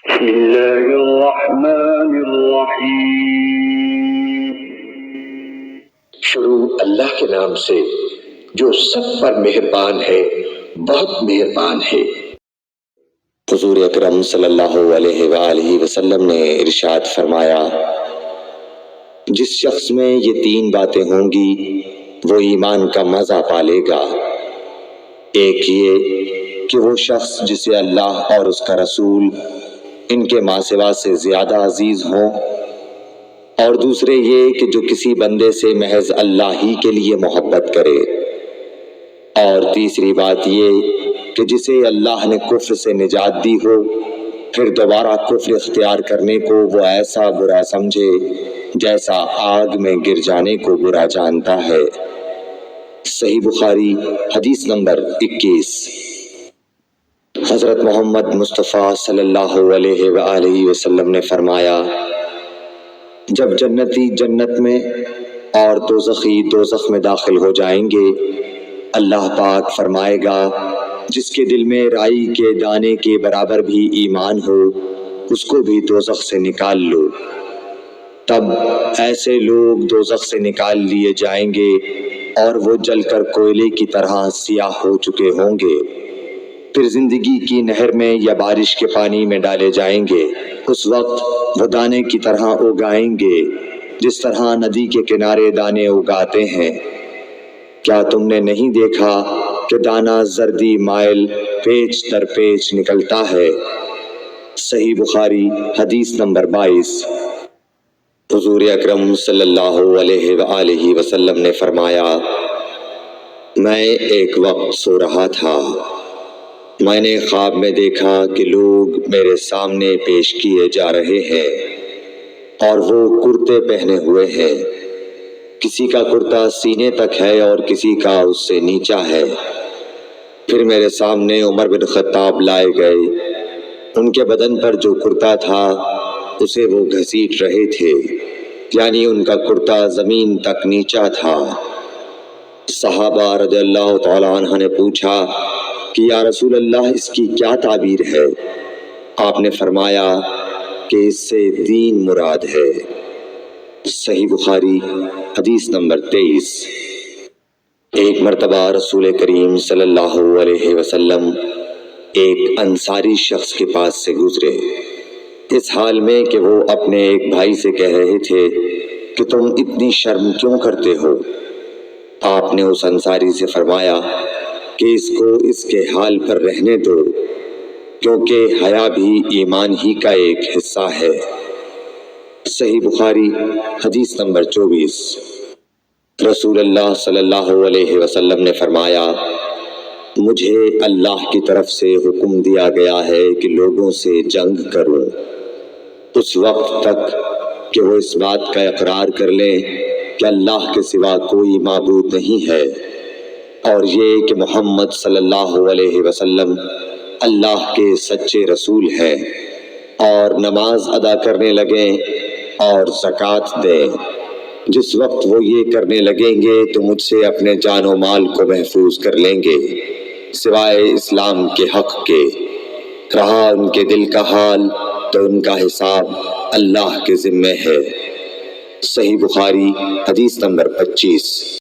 بسم اللہ الرحمن الرحیم۔ شروع اللہ کے نام سے جو سب پر مہربان ہے، بہت مہربان ہے۔ حضور اکرم صلی اللہ علیہ وآلہ وسلم نے ارشاد فرمایا، جس شخص میں یہ 3 باتیں ہوں گی وہ ایمان کا مزہ پالے گا۔ ایک یہ کہ وہ شخص جسے اللہ اور اس کا رسول ان کے ماں سوا سے زیادہ عزیز ہوں، اور دوسرے یہ کہ جو کسی بندے سے محض اللہ ہی کے لیے محبت کرے، اور تیسری بات یہ کہ جسے اللہ نے کفر سے نجات دی ہو، پھر دوبارہ کفر اختیار کرنے کو وہ ایسا برا سمجھے جیسا آگ میں گر جانے کو برا جانتا ہے۔ صحیح بخاری حدیث نمبر 21۔ حضرت محمد مصطفیٰ صلی اللہ علیہ وآلہ وسلم نے فرمایا، جب جنتی جنت میں اور دوزخی دوزخ میں داخل ہو جائیں گے، اللہ پاک فرمائے گا، جس کے دل میں رائی کے دانے کے برابر بھی ایمان ہو، اس کو بھی دوزخ سے نکال لو۔ تب ایسے لوگ دوزخ سے نکال لیے جائیں گے اور وہ جل کر کوئلے کی طرح سیاہ ہو چکے ہوں گے، پھر زندگی کی نہر میں یا بارش کے پانی میں ڈالے جائیں گے۔ اس وقت وہ دانے کی طرح اگائیں گے جس طرح ندی کے کنارے دانے اگاتے ہیں۔ کیا تم نے نہیں دیکھا کہ دانہ زردی مائل پیچ در پیچ نکلتا ہے؟ صحیح بخاری حدیث نمبر 22۔ حضور اکرم صلی اللہ علیہ وآلہ وسلم نے فرمایا، میں ایک وقت سو رہا تھا، میں نے خواب میں دیکھا کہ لوگ میرے سامنے پیش کیے جا رہے ہیں اور وہ کرتے پہنے ہوئے ہیں، کسی کا کرتا سینے تک ہے اور کسی کا اس سے نیچا ہے۔ پھر میرے سامنے عمر بن خطاب لائے گئے، ان کے بدن پر جو کرتا تھا اسے وہ گھسیٹ رہے تھے، یعنی ان کا کرتا زمین تک نیچا تھا۔ صحابہ رضی اللہ تعالی عنہ نے پوچھا کہ یا رسول اللہ اس کی کیا تعبیر ہے؟ آپ نے فرمایا کہ اس سے دین مراد ہے۔ صحیح بخاری حدیث نمبر 23۔ ایک مرتبہ رسول کریم صلی اللہ علیہ وسلم ایک انصاری شخص کے پاس سے گزرے، اس حال میں کہ وہ اپنے ایک بھائی سے کہہ رہے تھے کہ تم اتنی شرم کیوں کرتے ہو؟ آپ نے اس انصاری سے فرمایا کہ اس کو اس کے حال پر رہنے دو، کیونکہ حیا بھی ایمان ہی کا ایک حصہ ہے۔ صحیح بخاری حدیث نمبر 24۔ رسول اللہ صلی اللہ علیہ وسلم نے فرمایا، مجھے اللہ کی طرف سے حکم دیا گیا ہے کہ لوگوں سے جنگ کروں اس وقت تک کہ وہ اس بات کا اقرار کر لیں کہ اللہ کے سوا کوئی معبود نہیں ہے، اور یہ کہ محمد صلی اللہ علیہ وسلم اللہ کے سچے رسول ہیں، اور نماز ادا کرنے لگیں اور زکوٰۃ دیں۔ جس وقت وہ یہ کرنے لگیں گے تو مجھ سے اپنے جان و مال کو محفوظ کر لیں گے، سوائے اسلام کے حق کے۔ رہا ان کے دل کا حال تو ان کا حساب اللہ کے ذمے ہے۔ صحیح بخاری حدیث نمبر 25۔